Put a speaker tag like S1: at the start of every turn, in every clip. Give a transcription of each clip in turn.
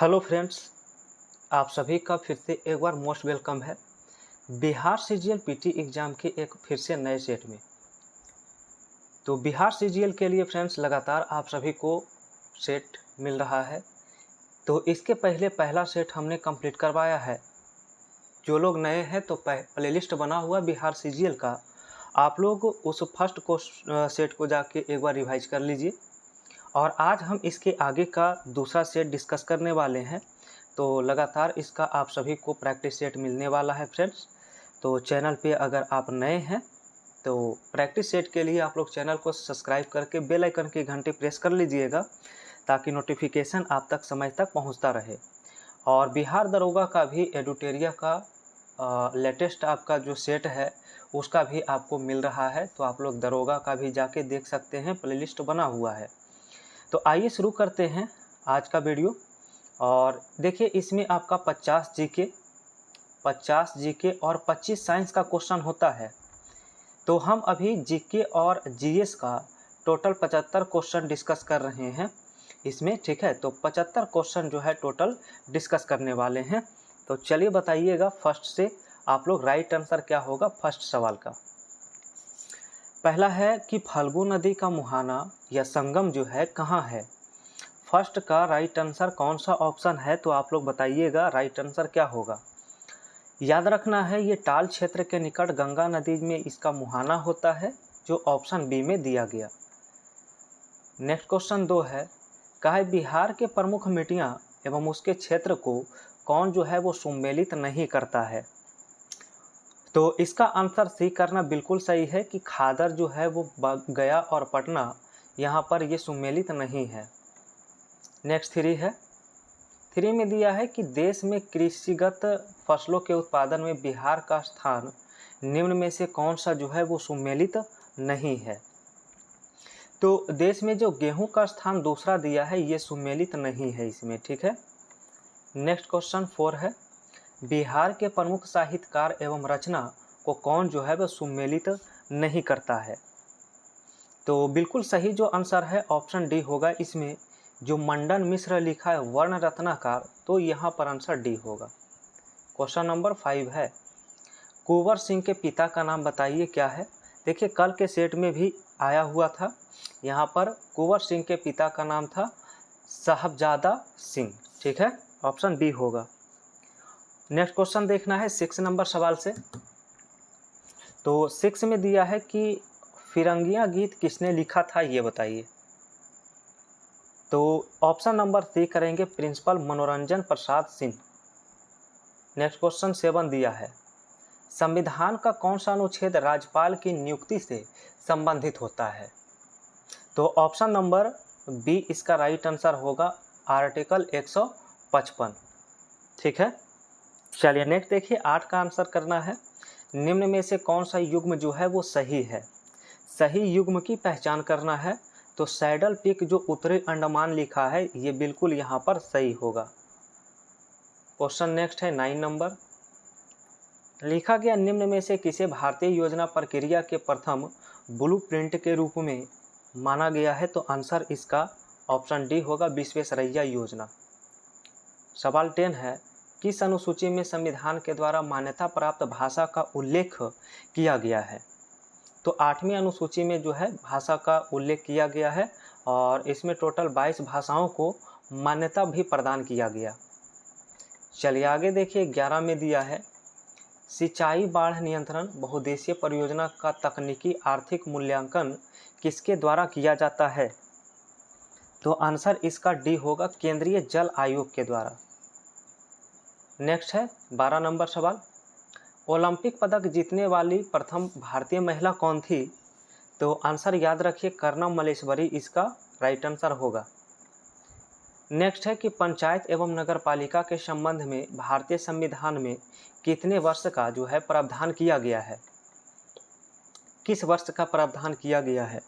S1: Hello friends, आप सभी का फिर से एक बार मोस्ट वेलकम है बिहार सीजीएल पीटी एग्ज़ाम के एक फिर से नए सेट में। तो बिहार सीजीएल के लिए फ्रेंड्स लगातार आप सभी को सेट मिल रहा है। तो इसके पहले पहला सेट हमने कंप्लीट करवाया है। जो लोग नए हैं तो प्लेलिस्ट बना हुआ बिहार सीजीएल का, आप लोग उस फर्स्ट सेट को जाके एक बार रिवाइज कर लीजिए। और आज हम इसके आगे का दूसरा सेट डिस्कस करने वाले हैं। तो लगातार इसका आप सभी को प्रैक्टिस सेट मिलने वाला है फ्रेंड्स। तो चैनल पे अगर आप नए हैं तो प्रैक्टिस सेट के लिए आप लोग चैनल को सब्सक्राइब करके बेल आइकन की घंटी प्रेस कर लीजिएगा, ताकि नोटिफिकेशन आप तक समय तक पहुंचता रहे। और बिहार दरोगा का भी एडुटेरिया का लेटेस्ट आपका जो सेट है उसका भी आपको मिल रहा है। तो आप लोग दरोगा का भी जाके देख सकते हैं, प्लेलिस्ट बना हुआ है। तो आइए शुरू करते हैं आज का वीडियो। और देखिए, इसमें आपका 50 जीके और 25 साइंस का क्वेश्चन होता है। तो हम अभी जीके और जीएस का टोटल 75 क्वेश्चन डिस्कस कर रहे हैं इसमें, ठीक है। तो 75 क्वेश्चन जो है टोटल डिस्कस करने वाले हैं। तो चलिए बताइएगा फर्स्ट से आप लोग राइट आंसर क्या होगा फर्स्ट सवाल का। पहला है कि फल्गु नदी का मुहाना या संगम जो है कहाँ है। फर्स्ट का राइट आंसर कौन सा ऑप्शन है, तो आप लोग बताइएगा राइट आंसर क्या होगा। याद रखना है ये टाल क्षेत्र के निकट गंगा नदी में इसका मुहाना होता है, जो ऑप्शन बी में दिया गया। नेक्स्ट क्वेश्चन 2 है, कहा बिहार के प्रमुख मिट्टियाँ एवं उसके क्षेत्र को कौन जो है वो सम्मिलित नहीं करता है। तो इसका आंसर सी करना बिल्कुल सही है कि खादर जो है वो गया और पटना यहाँ पर ये सम्मिलित नहीं है। नेक्स्ट 3 है, 3 में दिया है कि देश में कृषिगत फसलों के उत्पादन में बिहार का स्थान निम्न में से कौन सा जो है वो सम्मिलित नहीं है। तो देश में जो गेहूं का स्थान दूसरा दिया है ये सम्मिलित नहीं है इसमें, ठीक है। नेक्स्ट क्वेश्चन 4 है, बिहार के प्रमुख साहित्यकार एवं रचना को कौन जो है वह सम्मिलित नहीं करता है। तो बिल्कुल सही जो आंसर है ऑप्शन डी होगा। इसमें जो मंडन मिश्र लिखा है वर्ण रत्नाकर, तो यहाँ पर आंसर डी होगा। क्वेश्चन नंबर 5 है, कुंवर सिंह के पिता का नाम बताइए क्या है। देखिए कल के सेट में भी आया हुआ था, यहाँ पर कुंवर सिंह के पिता का नाम था साहबजादा सिंह, ठीक है। ऑप्शन बी होगा। नेक्स्ट क्वेश्चन देखना है 6 नंबर सवाल से। तो 6 में दिया है कि फिरंगिया गीत किसने लिखा था ये बताइए। तो ऑप्शन नंबर सी करेंगे प्रिंसिपल मनोरंजन प्रसाद सिंह। नेक्स्ट क्वेश्चन 7 दिया है, संविधान का कौन सा अनुच्छेद राज्यपाल की नियुक्ति से संबंधित होता है। तो ऑप्शन नंबर बी इसका राइट आंसर होगा, आर्टिकल 155, ठीक है। चलिए नेक्स्ट देखिए 8 का आंसर करना है, निम्न में से कौन सा युग्म जो है वो सही है। सही युग्म की पहचान करना है। तो सैडल पीक जो उत्तरी अंडमान लिखा है ये बिल्कुल यहाँ पर सही होगा। क्वेश्चन नेक्स्ट है 9 नंबर, लिखा गया निम्न में से किसे भारतीय योजना प्रक्रिया के प्रथम ब्लूप्रिंट के रूप में माना गया है। तो आंसर इसका ऑप्शन डी होगा, विश्वेश्वरैया योजना। सवाल 10 है, किस अनुसूची में संविधान के द्वारा मान्यता प्राप्त भाषा का उल्लेख किया गया है। तो 8वीं अनुसूची में जो है भाषा का उल्लेख किया गया है और इसमें टोटल 22 भाषाओं को मान्यता भी प्रदान किया गया। चलिए आगे देखिए 11 में दिया है, सिंचाई बाढ़ नियंत्रण बहुउद्देशीय परियोजना का तकनीकी आर्थिक मूल्यांकन किसके द्वारा किया जाता है। तो आंसर इसका डी होगा, केंद्रीय जल आयोग के द्वारा। नेक्स्ट है 12 नंबर सवाल, ओलंपिक पदक जीतने वाली प्रथम भारतीय महिला कौन थी। तो आंसर याद रखिए, कर्णम मल्लेश्वरी इसका राइट आंसर होगा। नेक्स्ट है कि पंचायत एवं नगरपालिका के संबंध में भारतीय संविधान में कितने वर्ष का जो है प्रावधान किया गया है। किस वर्ष का प्रावधान किया गया है।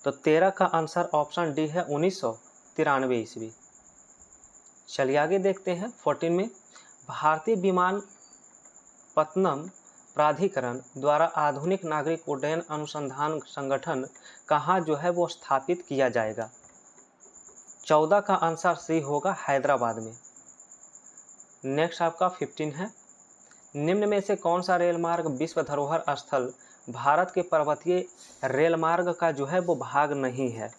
S1: तो 13 का आंसर ऑप्शन डी है, 1993 ईस्वी। चलिए आगे देखते हैं 14 में, भारतीय विमानपत्तनम प्राधिकरण द्वारा आधुनिक नागरिक उड्डयन अनुसंधान संगठन कहाँ जो है वो स्थापित किया जाएगा। 14 का आंसर सी होगा, हैदराबाद में। नेक्स्ट आपका 15 है, निम्न में से कौन सा रेल मार्ग विश्व धरोहर स्थल भारत के पर्वतीय रेल मार्ग का जो है वो भाग नहीं है?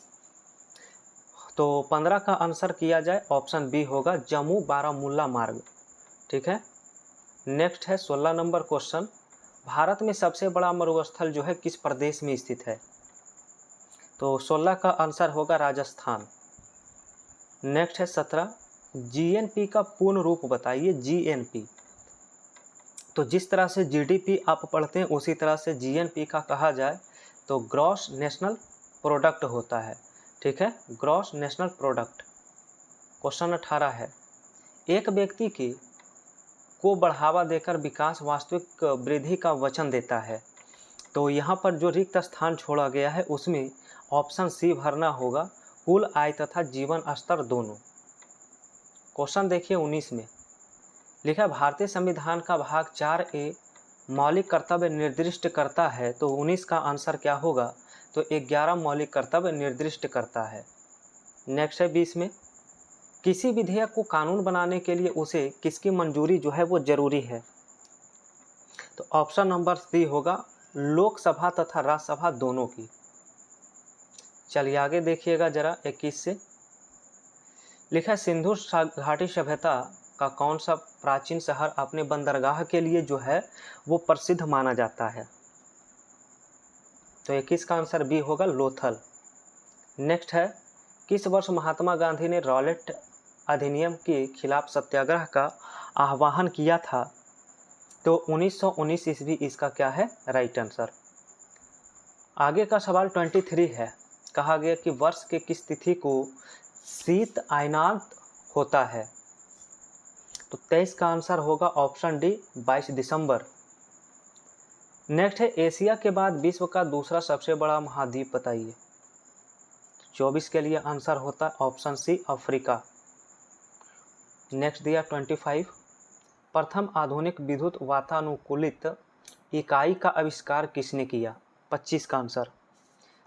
S1: तो 15 का आंसर किया जाए ऑप्शन बी होगा जम्मू बारामूला मार्ग। ठीक है। नेक्स्ट है 16 नंबर क्वेश्चन, भारत में सबसे बड़ा मरुस्थल जो है किस प्रदेश में स्थित है? तो 16 का आंसर होगा राजस्थान। नेक्स्ट है 17, जीएनपी का पूर्ण रूप बताइए। जीएनपी, तो जिस तरह से जीडीपी आप पढ़ते हैं उसी तरह से जीएनपी का कहा जाए तो ग्रॉस नेशनल प्रोडक्ट होता है। ठीक है, ग्रॉस नेशनल प्रोडक्ट। क्वेश्चन 18 है, एक व्यक्ति को बढ़ावा देकर विकास वास्तविक वृद्धि का वचन देता है। तो यहाँ पर जो रिक्त स्थान छोड़ा गया है उसमें ऑप्शन सी भरना होगा, कुल आय तथा जीवन स्तर दोनों। क्वेश्चन देखिए 19 में लिखा है, भारतीय संविधान का भाग 4A मौलिक कर्तव्य निर्दिष्ट करता है। तो 19 का आंसर क्या होगा? तो 11 मौलिक कर्तव्य निर्दिष्ट करता है। नेक्स्ट है 20 में, किसी विधेयक को कानून बनाने के लिए उसे किसकी मंजूरी जो है वो जरूरी है? तो ऑप्शन नंबर सी होगा लोकसभा तथा राज्यसभा दोनों की। चलिए आगे देखिएगा जरा 21 से लिखा है, सिंधु घाटी सभ्यता का कौन सा प्राचीन शहर अपने बंदरगाह के लिए जो है वो प्रसिद्ध माना जाता है? तो 21 का आंसर बी होगा लोथल। नेक्स्ट है, किस वर्ष महात्मा गांधी ने रॉलेट अधिनियम के खिलाफ सत्याग्रह का आह्वान किया था? तो 1919 ईस्वी इसका क्या है राइट आंसर। आगे का सवाल 23 है, कहा गया कि वर्ष के किस तिथि को शीत अयनांत होता है? तो 23 का आंसर होगा ऑप्शन डी 22 दिसंबर। नेक्स्ट है, एशिया के बाद विश्व का दूसरा सबसे बड़ा महाद्वीप बताइए। 24 के लिए आंसर होता है ऑप्शन सी अफ्रीका। नेक्स्ट दिया 25, प्रथम आधुनिक विद्युत वातानुकूलित इकाई का आविष्कार किसने किया? 25 का आंसर,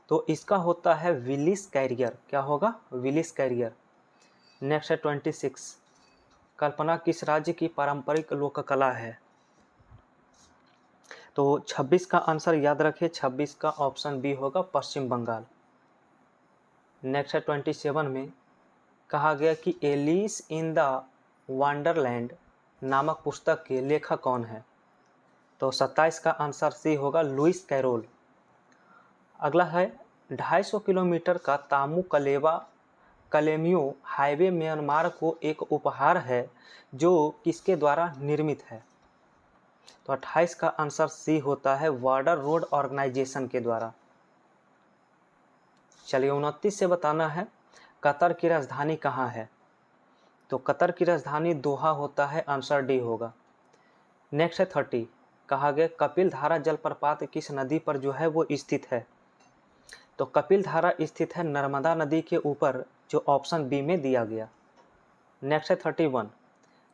S1: तो इसका होता है विलिस कैरियर। क्या होगा? Willis Carrier. नेक्स्ट है 26, कल्पना किस राज्य की पारंपरिक लोक कला है? तो 26 का आंसर याद रखिए, 26 का ऑप्शन बी होगा पश्चिम बंगाल। नेक्स्ट है 27 में कहा गया कि एलिस इन द वंडरलैंड नामक पुस्तक के लेखक कौन है? तो 27 का आंसर सी होगा लुइस कैरोल। अगला है 250 किलोमीटर का तामू कलेमियो हाईवे म्यांमार को एक उपहार है जो किसके द्वारा निर्मित है? तो 28 का आंसर सी होता है बॉर्डर रोड ऑर्गेनाइजेशन के द्वारा। चलिए 29 से बताना है, कतर की राजधानी कहाँ है? तो कतर की राजधानी दोहा होता है, आंसर डी होगा। नेक्स्ट है 30, कहा गया कपिल धारा जलप्रपात किस नदी पर जो है वो स्थित है? तो कपिल धारा स्थित है नर्मदा नदी के ऊपर, जो ऑप्शन बी में दिया गया। नेक्स्ट है 31,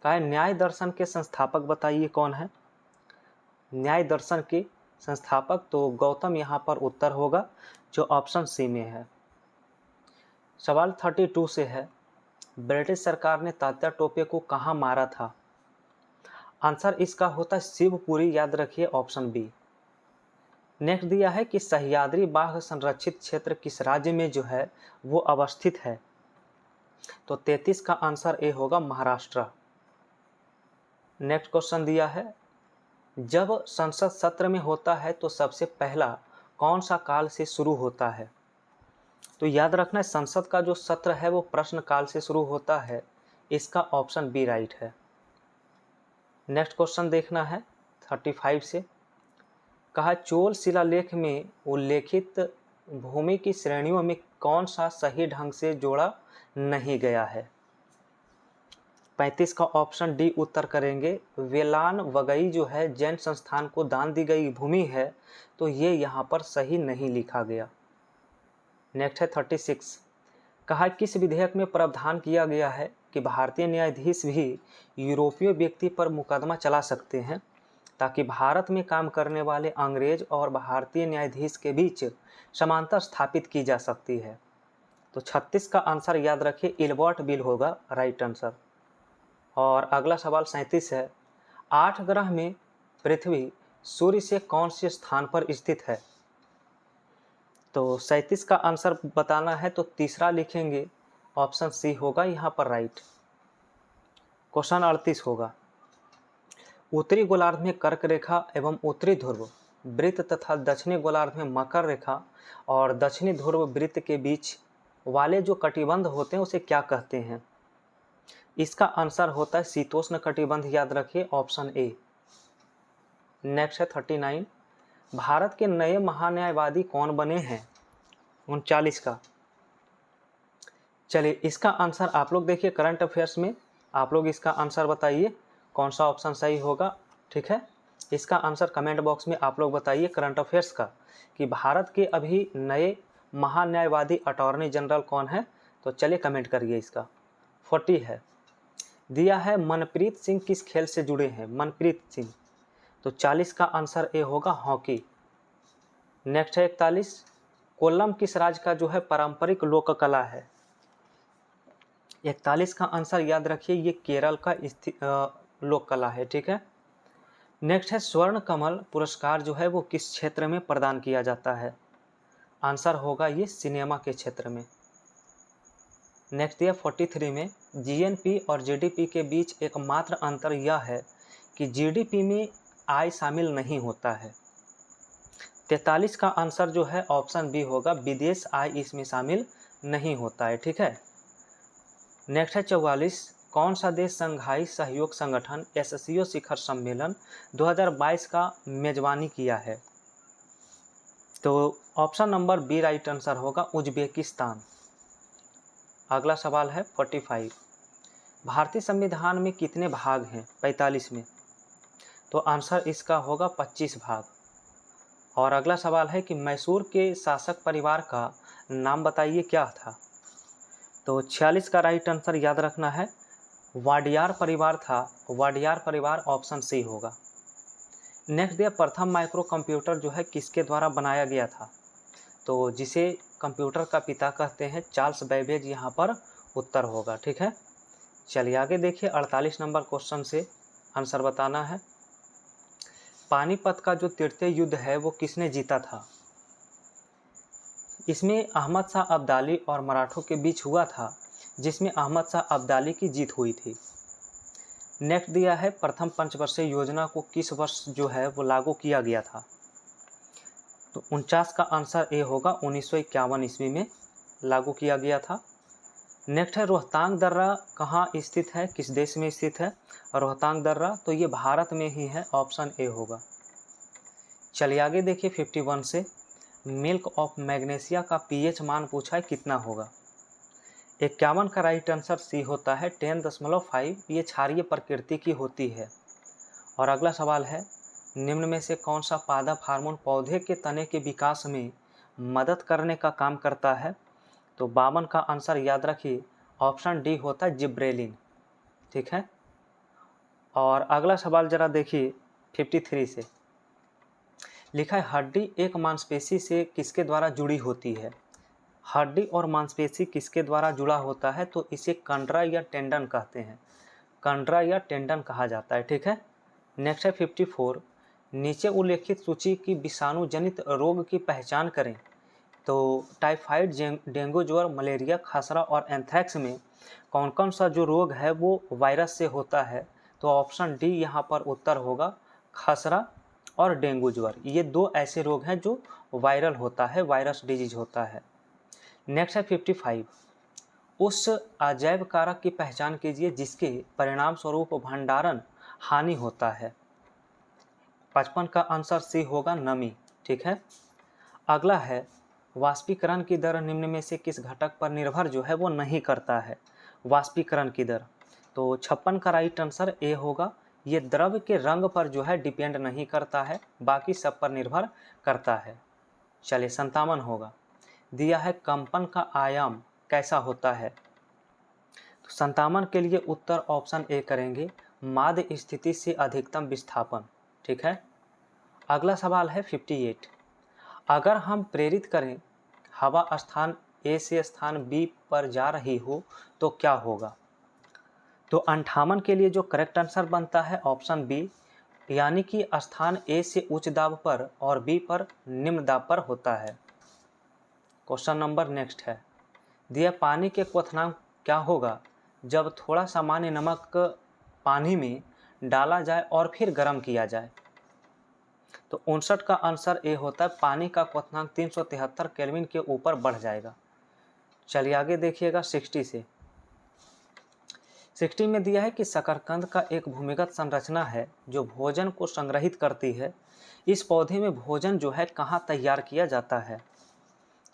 S1: कहा है न्याय दर्शन के संस्थापक बताइए कौन है? न्याय दर्शन के संस्थापक तो गौतम यहाँ पर उत्तर होगा, जो ऑप्शन सी में है। सवाल 32 से है, ब्रिटिश सरकार ने तात्या टोपे को कहाँ मारा था? आंसर इसका होता है शिवपुरी, याद रखिए ऑप्शन बी। नेक्स्ट दिया है कि सह्याद्री बाघ संरक्षित क्षेत्र किस राज्य में जो है वो अवस्थित है? तो 33 का आंसर ए होगा महाराष्ट्र। नेक्स्ट क्वेश्चन दिया है, जब संसद सत्र में होता है तो सबसे पहला कौन सा काल से शुरू होता है? तो याद रखना है संसद का जो सत्र है वो प्रश्न काल से शुरू होता है, इसका ऑप्शन बी राइट है। नेक्स्ट क्वेश्चन देखना है 35 से, कहा चोल शिलालेख में उल्लेखित भूमि की श्रेणियों में कौन सा सही ढंग से जोड़ा नहीं गया है? 35 का ऑप्शन डी उत्तर करेंगे। वेलान वगई जो है जैन संस्थान को दान दी गई भूमि है, तो ये यहाँ पर सही नहीं लिखा गया। नेक्स्ट है 36, कहा किस विधेयक में प्रावधान किया गया है कि भारतीय न्यायाधीश भी यूरोपीय व्यक्ति पर मुकदमा चला सकते हैं, ताकि भारत में काम करने वाले अंग्रेज और भारतीय न्यायाधीश के बीच समानता स्थापित की जा सकती है? तो 36 का आंसर याद रखिए इल्बर्ट बिल होगा राइट आंसर। और अगला सवाल 37 है, 8 ग्रह में पृथ्वी सूर्य से कौन से स्थान पर स्थित है? तो 37 का आंसर बताना है तो तीसरा लिखेंगे, ऑप्शन सी होगा यहाँ पर राइट। क्वेश्चन 38 होगा, उत्तरी गोलार्ध में कर्क रेखा एवं उत्तरी ध्रुव वृत्त तथा दक्षिणी गोलार्ध में मकर रेखा और दक्षिणी ध्रुव वृत्त के बीच वाले जो कटिबंध होते हैं उसे क्या कहते हैं? इसका आंसर होता है शीतोष्ण कटिबंध, याद रखिए ऑप्शन ए। नेक्स्ट है 39, भारत के नए महान्यायवादी कौन बने हैं? 39 का। चलिए इसका आंसर आप लोग देखिए, करंट अफेयर्स में आप लोग इसका आंसर बताइए कौन सा ऑप्शन सही होगा। ठीक है, इसका आंसर कमेंट बॉक्स में आप लोग बताइए करंट अफेयर्स का, कि भारत के अभी नए महान्यायवादी अटॉर्नी जनरल कौन है। तो चलिए कमेंट करिए इसका। 40 है, दिया है मनप्रीत सिंह किस खेल से जुड़े हैं? मनप्रीत सिंह। तो 40 का आंसर ए होगा हॉकी। नेक्स्ट है 41, कोल्लम किस राज्य का जो है पारंपरिक लोक कला है? 41 का आंसर याद रखिए, ये केरल का लोक कला है। ठीक है, नेक्स्ट है स्वर्ण कमल पुरस्कार जो है वो किस क्षेत्र में प्रदान किया जाता है? आंसर होगा ये सिनेमा के क्षेत्र में। नेक्स्ट दिया 43 में, जीएनपी और जीडीपी के बीच एकमात्र अंतर यह है कि जीडीपी में आय शामिल नहीं होता है। 43 का आंसर जो है ऑप्शन बी होगा, विदेश आय इसमें शामिल नहीं होता है। ठीक है, नेक्स्ट है 44, कौन सा देश संघाई सहयोग संगठन एससीओ शिखर सम्मेलन 2022 का मेजबानी किया है? तो option number B right answer होगा, उज्बेकिस्तान। अगला सवाल है 45, भारतीय संविधान में कितने भाग हैं? 45 में। तो आंसर इसका होगा 25 भाग। और अगला सवाल है कि मैसूर के शासक परिवार का नाम बताइए क्या था? तो 46 का राइट आंसर याद रखना है, वाडियार परिवार था। वाडियार परिवार ऑप्शन सी होगा। नेक्स्ट दिया प्रथम माइक्रो कंप्यूटर जो है किसके द्वारा बनाया गया था? तो जिसे कंप्यूटर का पिता कहते हैं, चार्ल्स बेबेज यहाँ पर उत्तर होगा। ठीक है, चलिए आगे देखिए, 48 नंबर क्वेश्चन से आंसर बताना है। पानीपत का जो तृतीय युद्ध है वो किसने जीता था? इसमें अहमद शाह अब्दाली और मराठों के बीच हुआ था, जिसमें अहमद शाह अब्दाली की जीत हुई थी। नेक्स्ट दिया है प्रथम पंचवर्षीय योजना को किस वर्ष जो है वो लागू किया गया था? तो 49 का आंसर ए होगा, 1951 ईस्वी में लागू किया गया था। नेक्स्ट है रोहतांग दर्रा कहाँ स्थित है, किस देश में स्थित है रोहतांग दर्रा? तो ये भारत में ही है, ऑप्शन ए होगा। चलिए आगे देखिए 51 से, मिल्क ऑफ मैग्नीशिया का पीएच मान पूछा है, कितना होगा? 51 का राइट आंसर सी होता है, 10.5। ये क्षारीय प्रकृति की होती है। और अगला सवाल है, निम्न में से कौन सा पादप हार्मोन पौधे के तने के विकास में मदद करने का काम करता है? तो 52 का आंसर याद रखिए, ऑप्शन डी होता है जिब्रेलिन। ठीक है, और अगला सवाल जरा देखिए 53 से, लिखा है हड्डी एक मांसपेशी से किसके द्वारा जुड़ी होती है? हड्डी और मांसपेशी किसके द्वारा जुड़ा होता है? तो इसे कंडरा या टेंडन कहते हैं, कंडरा या टेंडन कहा जाता है। ठीक है, नेक्स्ट है 54, नीचे उल्लेखित सूची की विषाणु जनित रोग की पहचान करें। तो टाइफाइड, डेंगू ज्वर, मलेरिया, खसरा और एंथ्रैक्स में कौन कौन सा जो रोग है वो वायरस से होता है? तो ऑप्शन डी यहाँ पर उत्तर होगा, खसरा और डेंगू ज्वर। ये दो ऐसे रोग हैं जो वायरल होता है, वायरस डिजीज होता है। नेक्स्ट है 55, उस अजैव कारक की पहचान कीजिए जिसके परिणाम स्वरूप भंडारण हानि होता है। 55 का आंसर सी होगा, नमी। ठीक है, अगला है वाष्पीकरण की दर निम्न में से किस घटक पर निर्भर जो है वो नहीं करता है? वाष्पीकरण की दर। तो 56 का राइट आंसर ए होगा, ये द्रव के रंग पर जो है डिपेंड नहीं करता है, बाकी सब पर निर्भर करता है। चलिए 57 होगा, दिया है कंपन का आयाम कैसा होता है? तो 57 के लिए उत्तर ऑप्शन ए करेंगे, माध्य स्थिति से अधिकतम विस्थापन। ठीक है, अगला सवाल है 58, अगर हम प्रेरित करें हवा स्थान ए से स्थान बी पर जा रही हो तो क्या होगा? तो 58 के लिए जो करेक्ट आंसर बनता है ऑप्शन बी, यानी कि स्थान ए से उच्च दाब पर और बी पर निम्न दाब पर होता है। क्वेश्चन नंबर नेक्स्ट है, दिया पानी के क्वथनांक क्या होगा जब थोड़ा सामान्य नमक पानी में डाला जाए और फिर गर्म किया जाए। तो 59 का आंसर ए होता है, पानी का क्वथनांक 373 केल्विन के ऊपर बढ़ जाएगा। चलिए आगे देखिएगा 60 से। 60 में दिया है कि शकरकंद का एक भूमिगत संरचना है जो भोजन को संग्रहित करती है। इस पौधे में भोजन जो है कहाँ तैयार किया जाता है।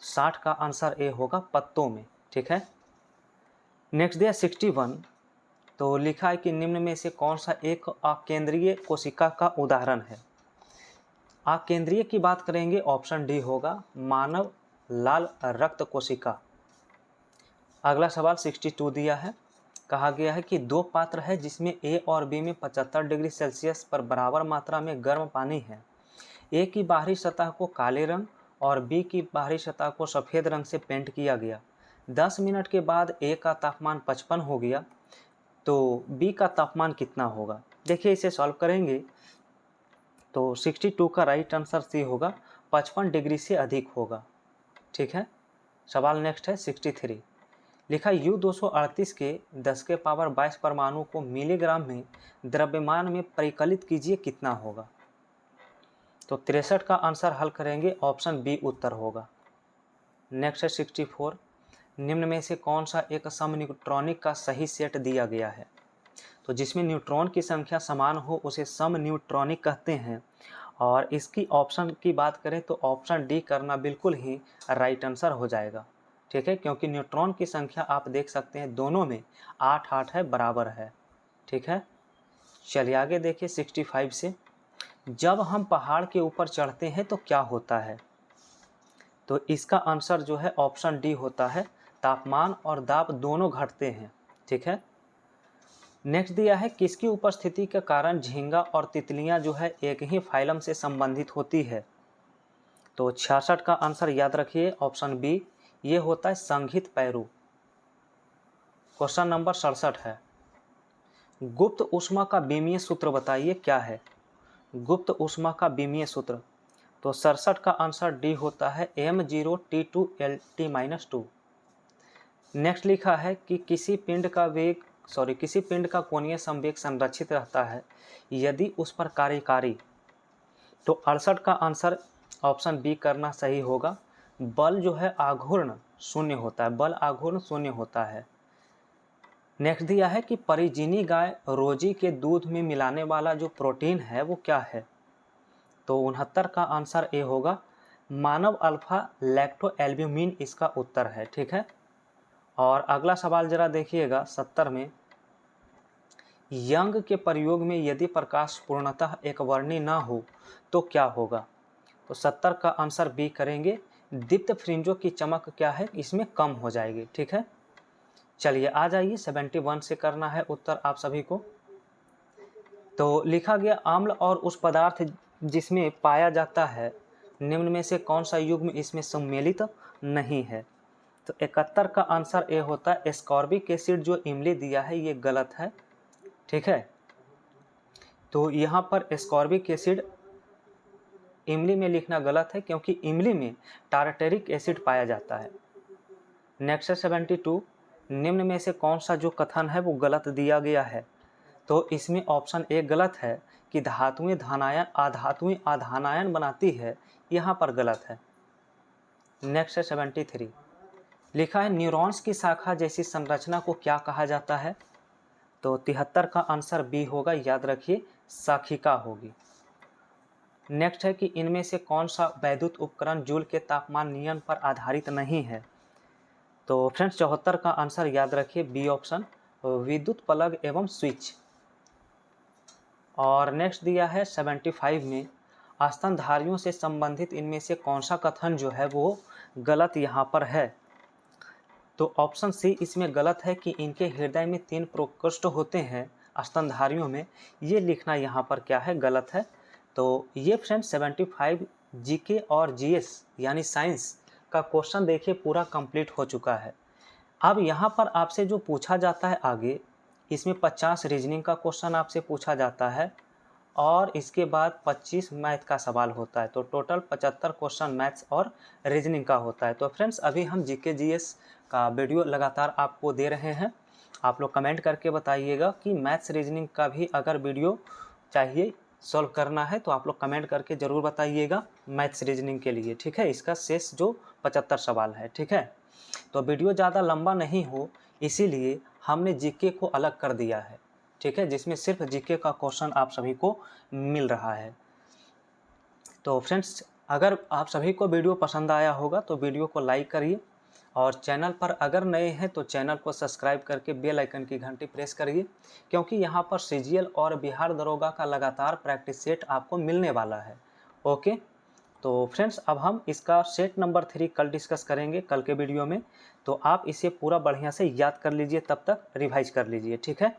S1: 60 का आंसर ए होगा, पत्तों में। ठीक है, नेक्स्ट दिया 61। तो लिखा है कि निम्न में से कौन सा एक अकेंद्रीय कोशिका का उदाहरण है। अकेंद्रीय की बात करेंगे, ऑप्शन डी होगा, मानव लाल रक्त कोशिका। अगला सवाल 62 दिया है, कहा गया है कि दो पात्र है जिसमें ए और बी में 75 डिग्री सेल्सियस पर बराबर मात्रा में गर्म पानी है। ए की बाहरी सतह को काले रंग और बी की बाहरी सतह को सफ़ेद रंग से पेंट किया गया। 10 मिनट के बाद ए का तापमान 55 हो गया, तो बी का तापमान कितना होगा। देखिए इसे सॉल्व करेंगे तो 62 का राइट आंसर सी होगा, 55 डिग्री से अधिक होगा। ठीक है, सवाल नेक्स्ट है 63। लिखा U-238 के 10⁻22 परमाणु को मिलीग्राम में द्रव्यमान में परिकलित कीजिए, कितना होगा। तो 63 का आंसर हल करेंगे, ऑप्शन बी उत्तर होगा। नेक्स्ट है 64। निम्न में से कौन सा एक समन्यूट्रॉनिक का सही सेट दिया गया है। तो जिसमें न्यूट्रॉन की संख्या समान हो उसे समन्यूट्रॉनिक कहते हैं। और इसकी ऑप्शन की बात करें तो ऑप्शन डी करना बिल्कुल ही राइट आंसर हो जाएगा। ठीक है, क्योंकि न्यूट्रॉन की संख्या आप देख सकते हैं दोनों में 8-8 है, बराबर है। ठीक है, चलिए आगे देखिए 65 से। जब हम पहाड़ के ऊपर चढ़ते हैं तो क्या होता है। तो इसका आंसर जो है ऑप्शन डी होता है, तापमान और दाब दोनों घटते हैं। ठीक है, नेक्स्ट दिया है, किसकी उपस्थिति के कारण झींगा और तितलियां जो है एक ही फाइलम से संबंधित होती है। तो 66 का आंसर याद रखिए, ऑप्शन बी, ये होता है संघित पैरू। क्वेश्चन नंबर 67 है, गुप्त ऊष्मा का बीमीय सूत्र बताइए क्या है। गुप्त ऊष्मा का बीमीय सूत्र, तो 67 का आंसर डी होता है, M0T2Lt-2। नेक्स्ट लिखा है कि किसी पिंड का कोणीय संवेग संरक्षित रहता है यदि उस पर कार्यकारी। तो 68 का आंसर ऑप्शन बी करना सही होगा, बल जो है आघूर्ण शून्य होता है, बल आघूर्ण शून्य होता है। नेक्स्ट दिया है कि परिजीनी गाय रोजी के दूध में मिलाने वाला जो प्रोटीन है वो क्या है। तो 69 का आंसर ए होगा, मानव अल्फा लैक्टोएल्ब्यूमिन इसका उत्तर है। ठीक है, और अगला सवाल जरा देखिएगा 70 में, यंग के प्रयोग में यदि प्रकाश पूर्णतः एक वर्णी ना हो तो क्या होगा। तो 70 का आंसर बी करेंगे, दीप्त फ्रिंजों की चमक क्या है, इसमें कम हो जाएगी। ठीक है, चलिए आ जाइए 71 से करना है उत्तर आप सभी को। तो लिखा गया, अम्ल और उस पदार्थ जिसमें पाया जाता है निम्न में से कौन सा युग्म इसमें सम्मिलित नहीं है। तो 71 का आंसर ए होता है, एस्कॉर्बिक एसिड जो इमली दिया है ये गलत है। ठीक है, तो यहाँ पर एस्कॉर्बिक एसिड इमली में लिखना गलत है क्योंकि इमली में टारटेरिक एसिड पाया जाता है। नेक्स्ट है 72, निम्न में से कौन सा जो कथन है वो गलत दिया गया है। तो इसमें ऑप्शन ए गलत है कि धातुएं आधानायन बनाती है, यहाँ पर गलत है। नेक्स्ट है 73, लिखा है न्यूरॉन्स की शाखा जैसी संरचना को क्या कहा जाता है। तो 73 का आंसर बी होगा, याद रखिए शाखिका होगी। नेक्स्ट है कि इनमें से कौन सा वैद्युत उपकरण जूल के तापमान नियम पर आधारित नहीं है। तो फ्रेंड्स 74 का आंसर याद रखिए बी ऑप्शन, विद्युत प्लग एवं स्विच। और नेक्स्ट दिया है 75 में, स्तनधारियों से संबंधित इनमें से कौन सा कथन जो है वो गलत यहाँ पर है। तो ऑप्शन सी इसमें गलत है कि इनके हृदय में 3 प्रकोष्ठ होते हैं स्तनधारियों में, ये लिखना यहाँ पर क्या है, गलत है। तो ये फ्रेंड्स 75 जीके और जीएस यानी साइंस का क्वेश्चन देखिए पूरा कंप्लीट हो चुका है। अब यहाँ पर आपसे जो पूछा जाता है आगे, इसमें 50 रीजनिंग का क्वेश्चन आपसे पूछा जाता है और इसके बाद 25 मैथ का सवाल होता है। तो टोटल 75 क्वेश्चन मैथ्स और रीजनिंग का होता है। तो फ्रेंड्स अभी हम जीके जीएस का वीडियो लगातार आपको दे रहे हैं। आप लोग कमेंट करके बताइएगा कि मैथ्स रीजनिंग का भी अगर वीडियो चाहिए सॉल्व करना है तो आप लोग कमेंट करके ज़रूर बताइएगा मैथ्स रीजनिंग के लिए, ठीक है। इसका शेष जो 75 सवाल है, ठीक है। तो वीडियो ज़्यादा लंबा नहीं हो इसीलिए हमने जीके को अलग कर दिया है, ठीक है, जिसमें सिर्फ जीके का क्वेश्चन आप सभी को मिल रहा है। तो फ्रेंड्स अगर आप सभी को वीडियो पसंद आया होगा तो वीडियो को लाइक करिए और चैनल पर अगर नए हैं तो चैनल को सब्सक्राइब करके बेल आइकन की घंटी प्रेस करिए, क्योंकि यहाँ पर सीजीएल और बिहार दरोगा का लगातार प्रैक्टिस सेट आपको मिलने वाला है। ओके, तो फ्रेंड्स अब हम इसका सेट नंबर 3 कल डिस्कस करेंगे कल के वीडियो में। तो आप इसे पूरा बढ़िया से याद कर लीजिए, तब तक रिवाइज कर लीजिए, ठीक है।